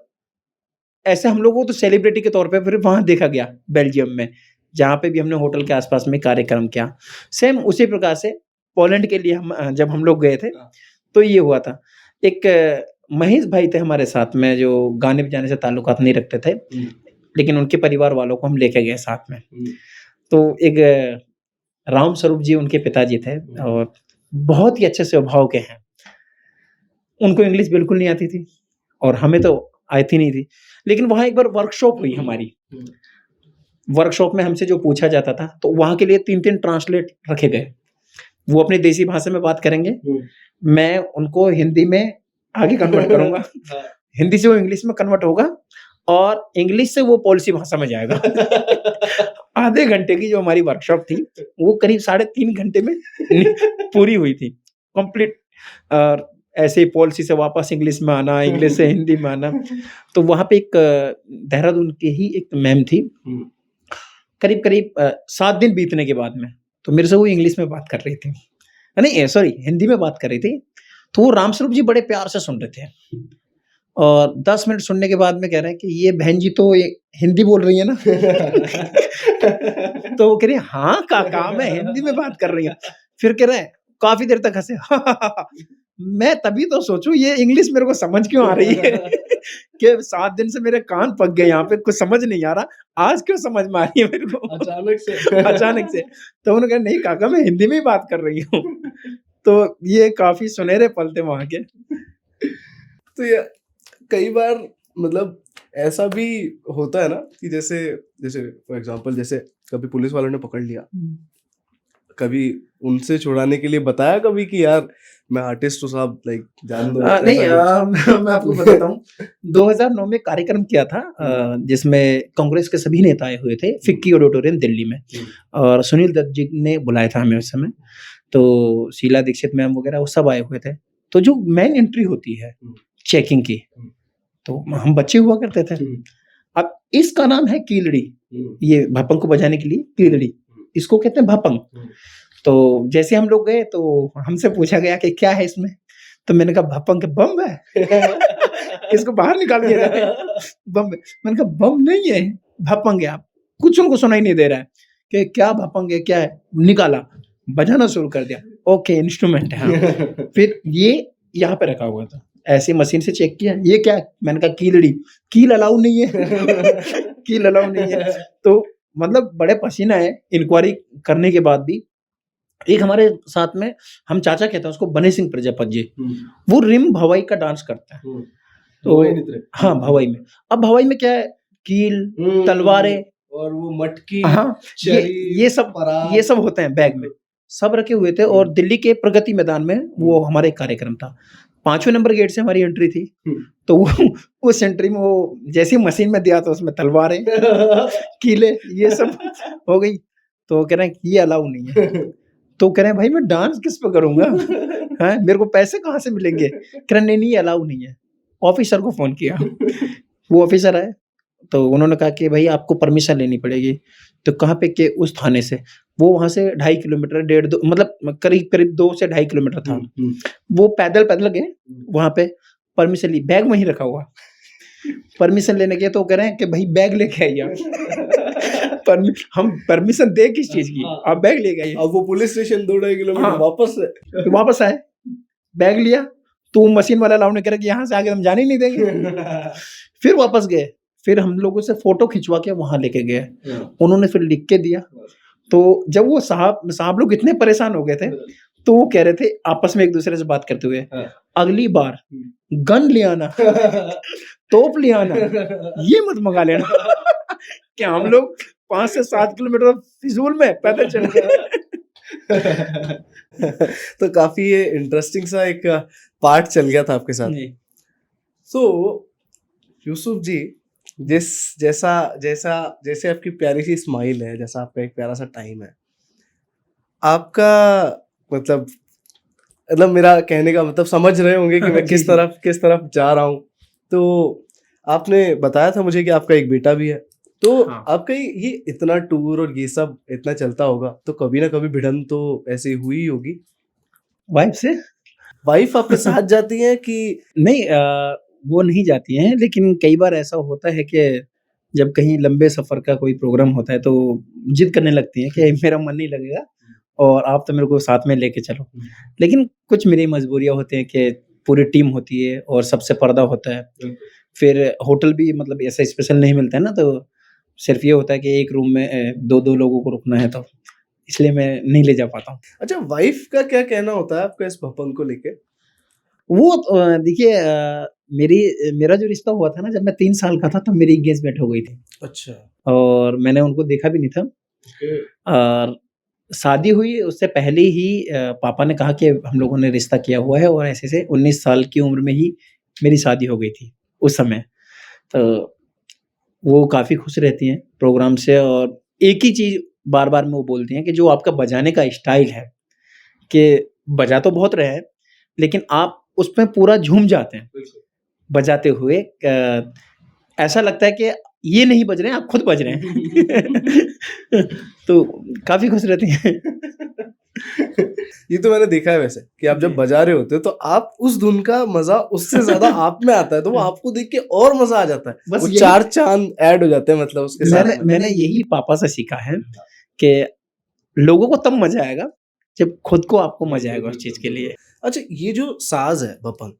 ऐसे हम लोगों को तो सेलिब्रिटी के तौर पे फिर वहाँ देखा गया बेल्जियम में, जहाँ पे भी हमने होटल के आस-पास में कार्यक्रम किया। सेम उसी प्रकार से पोलैंड के लिए हम जब हम लोग गए थे, हाँ। तो ये हुआ था। एक महेश भाई थे हमारे साथ में जो गाने-बजाने से ताल्लुकात नहीं रखते थे, हुँ, लेकिन उनके परिवार वालों को हम लेके गए साथ में। हुँ, तो एक राम स्वरूप जी उनके पिताजी थे हुँ, और बहुत ही अच्छे स्वभाव के हैं। उनको इंग्लिश बिल्कुल नहीं आती थी और हमें तो आती नहीं थी। लेकिन वहाँ एक बार वर्कशॉप हुई हमारी। हुँ, वर्कशॉप में हमसे जो पूछा जाता था, तो वहाँ के लिए 3-3 ट्रांसलेट रखे गए। वो अपनी देसी भाषा में बात करेंगे, हुँ। मैं उनको हिंदी में आगे कन्वर्ट करूँगा। हाँ। हिंदी से वो इंग्लिश में कन्वर्ट होगा और इंग्लिश से वो पॉलिसी भाषा में जाएगा। आधे घंटे की जो हमारी वर्कशॉप थी, वो करीब 3.5 घंटे में पूरी हुई थी, कंप्लीट। और ऐसे ही पॉलिसी से वापस इंग्लिश में आना, इंग्लिश से हिंदी में आना। तो वहाँ पे एक देहरादून की ही एक मैम थी, करीब-करीब 7 दिन बीतने के बाद में, तो मेरे से वो इंग्लिश में बात कर रही थी। नहीं सॉरी हिंदी में बात कर रही थी। तो वो रामस्वरूप जी बड़े प्यार से सुन रहे थे और 10 मिनट सुनने के बाद में कह रहे हैं कि ये बहन जी तो ये हिंदी बोल रही है ना? तो वो कह रही है, हाँ काका मैं हिंदी में बात कर रही हूँ। फिर कह रहे हैं काफ़ी देर तक हँसे। मैं तभी तो सोचूँ ये इंग्लिश मेरे को समझ क्यों आ रही है? कि 7 दिन से मेरे कान पक गए यहाँ पे, कुछ समझ नहीं आ रहा, आज क्यों समझ में आ रही है मेरे को? अचानक से। अचानक से। तो उन्होंने कहा नहीं काका मैं हिंदी में ही बात कर रही हूँ। तो ये काफ़ी सुनहरे पल थे वहाँ के। तो ये कई बार मतलब ऐसा भी होता है ना कि जैसे जैसे फॉर एग्जांपल जैसे कभी पुलिस वालों ने पकड़ लिया, कभी उनसे छुड़ाने के लिए बताया कभी कि यार मैं आर्टिस्ट हूँ साहब, लाइक जान दो नहीं ऐसा कुछ? मैं आपको बताता हूँ 2009 में कार्यक्रम किया था जिसमें कांग्रेस के सभी नेता आए हुए थे फिक्की ऑडिटोरियम दिल्ली में और सुनील दत्त जी ने बुलाया था हमें उस समय। तो शीला दीक्षित मैम वगैरह वो सब आए हुए थे। तो जो मेन एंट्री होती है चेकिंग की, तो हम बच्चे हुआ करते थे। अब इसका नाम है कीलड़ी, ये भपंग को बजाने के लिए कीलड़ी, इसको कहते हैं भपंग। तो जैसे हम लोग गए तो हमसे पूछा गया कि क्या है इसमें? तो मैंने कहा भपंग के बम है। इसको बाहर निकाल दिया जाए बम है। मैंने कहा बम नहीं है, भपंग है। आप कुछ उनको सुनाई नहीं दे रहा है कि क्या भपंग है क्या है, निकाला बजाना शुरू कर दिया। ओके इंस्ट्रूमेंट है हाँ। फिर ये यहाँ पे रखा हुआ था, ऐसे मशीन से चेक किया ये क्या है? मैंने कहा कीलड़ी, कील अलाउ नहीं है। कील अलाउ नहीं है। तो मतलब बड़े पसीना है इंक्वायरी करने के बाद भी। एक हमारे साथ में हम चाचा कहते हैं उसको बने सिंह प्रजापत जी, वो रिम भवाई का डांस करता है। तो हाँ भवाई में। अब भवाई में क्या है, कील तलवारें और वो मटकी, हाँ ये सब होते हैं बैग में, सब रखे हुए थे। और दिल्ली के प्रगति मैदान में वो हमारा एक कार्यक्रम था, 5वें नंबर गेट से हमारी एंट्री थी। तो वो उस एंट्री में वो जैसी मशीन में दिया तो उसमें तलवारें कीले ये सब हो गई। तो कह रहे हैं ये अलाउ नहीं है। तो कह रहे हैं भाई मैं डांस किस पे करूंगा, हैं मेरे को पैसे कहाँ से मिलेंगे? कह रहे नहीं अलाउ नहीं है। ऑफिसर को फोन किया, वो ऑफिसर आए तो उन्होंने कहा कि भाई आपको परमिशन लेनी पड़ेगी। तो कहाँ पे के उस थाने से, वो वहां से 2.5 किलोमीटर 1.5 मतलब करीब 2 से 2.5 किलोमीटर था। वो पैदल गए वहां पे, परमिशन ली, बैग वहीं रखा हुआ। परमिशन लेने गए तो कह रहे हैं कि भाई बैग लेके आइए। हम परमिशन दे किस चीज की, आप बैग लेके आइए। अब वो पुलिस स्टेशन 2-2.5 किलोमीटर वापस आए, बैग लिया तो मशीन वाला अलाउ ने कह रहा कि यहाँ से आगे हम जाने ही नहीं देंगे। फिर वापस गए, फिर हम लोगों से फोटो खिंचवा के वहां लेके गए, उन्होंने फिर लिख के दिया। तो जब वो साहब लोग इतने परेशान हो गए थे तो वो कह रहे थे आपस में एक दूसरे से बात करते हुए, अगली बार गन ले आना, तोप ले आना, ये मत मंगा लेना। क्या हम लोग 5 से 7 किलोमीटर फिजूल में पैदल चले। तो काफी ये इंटरेस्टिंग सा एक पार्ट चल गया था आपके साथ। तो यूसुफ जी, जैसे आपकी प्यारी सी स्माइल है, जैसा आपका एक प्यारा सा टाइम है, आपका मतलब मेरा कहने का मतलब समझ रहे होंगे कि मैं किस तरफ जा रहा हूँ। तो आपने बताया था मुझे कि आपका एक बेटा भी है। तो आपका ये इतना टूर और ये सब इतना चलता होगा तो कभी ना कभी भिड़न तो ऐसी हुई होगी वाइफ से? वाइफ आपके साथ जाती है कि नहीं? वो नहीं जाती हैं, लेकिन कई बार ऐसा होता है कि जब कहीं लंबे सफर का कोई प्रोग्राम होता है तो जिद करने लगती हैं कि मेरा मन नहीं लगेगा और आप तो मेरे को साथ में लेके चलो। लेकिन कुछ मेरी मजबूरियां होती हैं कि पूरी टीम होती है और सबसे पर्दा होता है। फिर होटल भी मतलब ऐसा स्पेशल नहीं मिलता है ना, तो सिर्फ ये होता है कि एक रूम में 2-2 लोगों को रुकना है, तो इसलिए मैं नहीं ले जा पाता हूँ। अच्छा, वाइफ का क्या कहना होता है आपका इस भपंग को लेके? वो देखिए मेरा जो रिश्ता हुआ था ना, जब मैं 3 साल का था तब मेरी एंगेजमेंट हो गई थी। अच्छा। और मैंने उनको देखा भी नहीं था। और शादी हुई उससे पहले ही पापा ने कहा कि हम लोगों ने रिश्ता किया हुआ है और ऐसे से 19 साल की उम्र में ही मेरी शादी हो गई थी उस समय। तो वो काफ़ी खुश रहती हैं प्रोग्राम से और एक ही चीज़ बार-बार में वो बोलते हैं कि जो आपका बजाने का स्टाइल है, कि बजा तो बहुत रहे हैं, लेकिन आप उसमें पूरा झूम जाते हैं बिल्कुल। बजाते हुए। ऐसा लगता है कि ये नहीं बज रहे हैं, आप खुद बज रहे हैं। तो काफ़ी खुश रहती हैं। ये तो मैंने देखा है वैसे कि आप जब जी। बजा रहे होते हो तो आप उस धुन का मजा उससे ज्यादा आप में आता है, तो वो आपको देख के और मजा आ जाता है, बस वो यही 4 चांद ऐड हो जाते हैं मतलब उसके साथ मैंने में। मैंने यही पापा से सीखा है कि लोगों को तब मज़ा आएगा, जब खुद को आपको मज़ा आएगा उस चीज़ के लिए। अच्छा, ये जो साज है बपंग,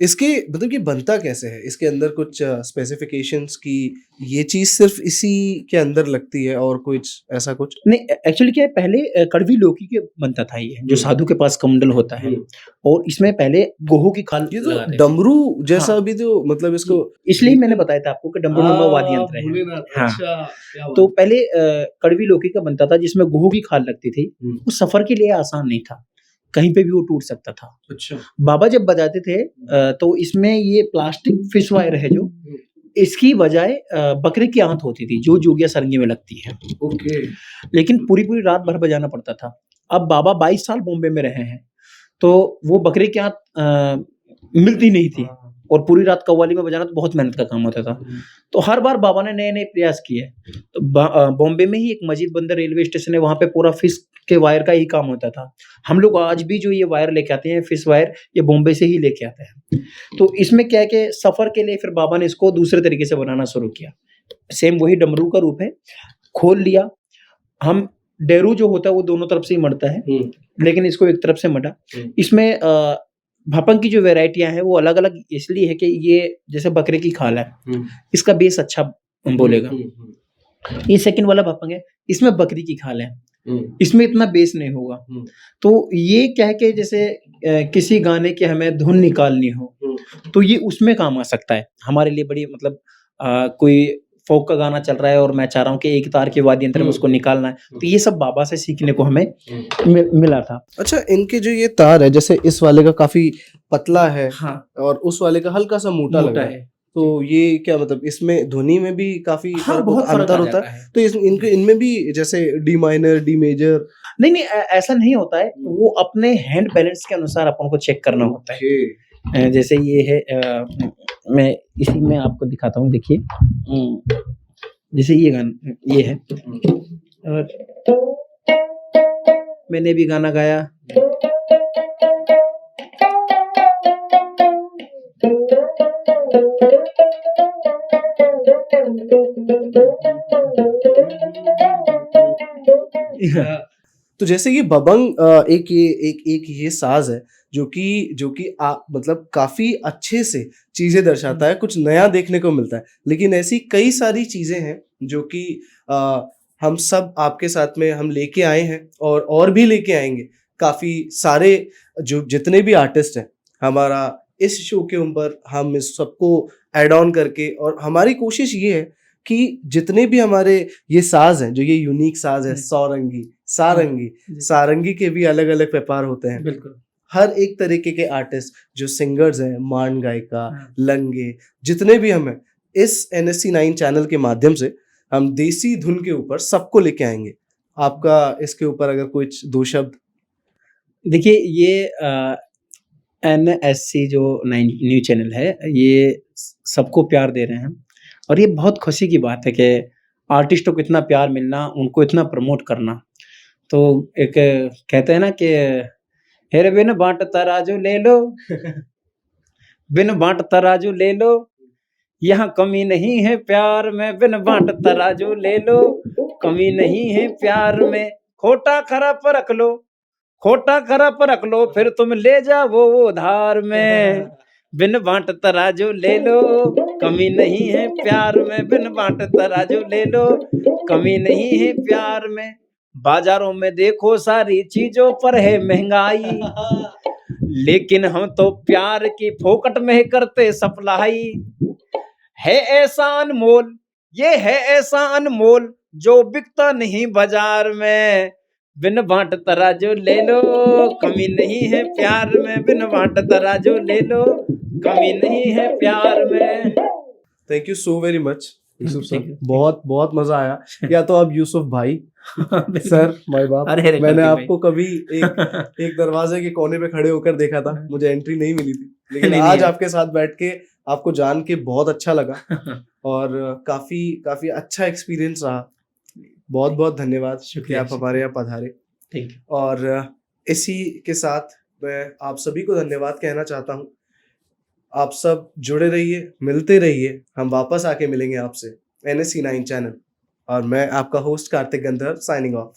इसके मतलब ये बनता कैसे है? इसके अंदर कुछ स्पेसिफिकेशंस की ये चीज़ सिर्फ़ इसी के अंदर लगती है और कुछ ऐसा कुछ? नहीं एक्चुअली क्या है पहले कड़वी लौकी के बनता था ये, जो हुँ। साधु के पास कमंडल होता है हुँ। और इसमें पहले गेहूँ की खाल ये तो लगाते थे। डमरू जैसा हाँ, भी जो मतलब इसको इसलिए ही मैंने बताया था आपको कि डमरू नमा वाद्य यंत्र है। भोलेनाथ, हाँ, अच्छा, क्या तो बात पहले कड़वी लौकी का बनता था जिसमें गेहूँ की खाल लगती थी। है। हुँ, वो सफ़र के लिए आसान नहीं था, कहीं पे भी वो टूट सकता था। अच्छा। बाबा जब बजाते थे तो इसमें ये प्लास्टिक फिश वायर है जो, हुँ, इसकी बजाय बकरे की आंत होती थी, जो जोगिया सारंगी में लगती है। ओके। लेकिन पूरी-पूरी रात भर बजाना पड़ता था। अब बाबा 22 साल बॉम्बे में रहे हैं, तो वो बकरे की आंत मिलती नहीं थी हाँ, और पूरी रात कव्वाली में बजाना तो बहुत मेहनत का काम होता था। हुँ, तो हर बार बाबा ने नए-नए प्रयास किए। तो बॉम्बे में ही एक मजीद बंदर रेलवे स्टेशन है, वहाँ पे पूरा फिश के वायर का ही काम होता था। हम लोग आज भी जो ये वायर लेके आते हैं, फिश वायर, ये बॉम्बे से ही लेके आते हैं। तो इसमें क्या है कि सफ़र के लिए फिर बाबा ने इसको दूसरे तरीके से बनाना शुरू किया। सेम वही डमरू का रूप है, खोल लिया, हम डेरू जो होता है वो दोनों तरफ से ही मढ़ता है, हुँ, लेकिन इसको एक तरफ से मढ़ा। हुँ, इसमें भपंग की जो वैराइटियाँ हैं वो अलग-अलग इसलिए है कि ये जैसे बकरे की खाल है, हुँ, इसका बेस अच्छा बोलेगा। हुँ, हुँ, ये सेकंड वाला भपंग है, इसमें बकरी की खाल है, हुँ, इसमें इतना बेस नहीं होगा। हुँ, तो ये क्या है कि जैसे किसी गाने की हमें धुन निकालनी हो, हुँ, तो ये उसमें काम आ सकता है। हमारे लिए बड़ी मतलब कोई फ़ोक का गाना चल रहा है और मैं चाह रहा हूँ कि एक तार के वाद्य यंत्र में उसको निकालना है, तो ये सब बाबा से सीखने को हमें हुँ। मिला था। अच्छा, इनके जो ये तार है, जैसे इस वाले का काफ़ी पतला है हाँ, और उस वाले का हल्का-सा मोटा लग मोटा रहा है। है। तो ये क्या मतलब इसमें ध्वनि में भी काफ़ी हाँ, फ़र्क बहुत होता फ़र्क अंतर आ होता है? जाता है। तो इस इनके इनमें भी जैसे डी माइनर, डी मेजर। नहीं, नहीं ऐसा नहीं होता है, वो अपने हैंड बैलेंस के अनुसार अपन को चेक करना होता है। ओके। जैसे ये है मैं इसी में आपको दिखाता हूँ देखिए। जैसे ये है और मैंने भी गाना गाया। तो जैसे ये बबंग एक ये साज़ है जो कि मतलब काफ़ी अच्छे से चीज़ें दर्शाता है, कुछ नया देखने को मिलता है। लेकिन ऐसी कई सारी चीज़ें हैं जो कि हम सब आपके साथ में हम लेके आए हैं और भी लेके आएँगे। काफ़ी सारे जो जितने भी आर्टिस्ट हैं, हमारा इस शो के ऊपर हम इस सबको ऐड ऑन करके और हमारी कोशिश ये है कि जितने भी हमारे ये साज़ हैं, जो ये यूनिक साज़ है, सौरंगी, सारंगी, जी। सारंगी के भी अलग-अलग प्रकार होते हैं। बिल्कुल। हर एक तरीके के आर्टिस्ट जो सिंगर्स हैं, मांड गायिका, हाँ। लंगे, जितने भी हम हैं, इस एनएससी 9 चैनल के माध्यम से हम देसी धुन के ऊपर सबको लेके आएँगे। आपका इसके ऊपर अगर कुछ 2 शब्द? देखिए ये एनएससी जो नाइन न्यूज़ चैनल है, ये सबको प्यार दे रहे हैं और ये बहुत खुशी की बात है कि आर्टिस्टों को इतना प्यार मिलना, उनको इतना प्रमोट करना। तो एक कहते हैं ना कि हेरे बिन बाँट तराजू ले लो, बिन बाँट तराजू ले लो, यहाँ कमी नहीं है प्यार में, बिन बाँट तराजू ले लो, कमी नहीं है प्यार में, खोटा खरा परख लो, खोटा खरा परख लो, फिर तुम ले जाओ उधार में, बिन बाँट तराजू ले लो, कमी नहीं है प्यार में, बिन बाँट तराजू ले लो, कमी नहीं है प्यार में। बाजारों में देखो सारी चीजों पर है महंगाई, लेकिन हम तो प्यार की फोकट में ही करते सप्लाई। है ऐसा अनमोल, ये है ऐसा अनमोल जो बिकता नहीं बाजार में, बिन बाँट तराजू ले लो, कमी नहीं है प्यार में, बिन बाँट तराजू ले लो, कमी नहीं है प्यार में। Thank you so very much. Yusuf sir thank you. बहुत बहुत मजा आया। या तो अब यूसुफ भाई बिल्कुल। सर माय बाप, अरे अरे मैंने कार्तिक भाई। आपको कभी एक दरवाजे के कोने पे खड़े होकर देखा था, मुझे एंट्री नहीं मिली थी, लेकिन नहीं, आज नहीं। आपके साथ बैठ के आपको जान के बहुत अच्छा लगा और काफी काफी अच्छा एक्सपीरियंस रहा। बहुत बहुत धन्यवाद कि शुक्रिया, आप हमारे यहाँ पधारे। Thank you. और इसी के साथ मैं आप सभी को धन्यवाद कहना चाहता हूँ। आप सब जुड़े रहिए, मिलते रहिए, हम वापस आके मिलेंगे आपसे NSC 9 चैनल। और मैं आपका होस्ट कार्तिक गंधर्व साइनिंग ऑफ।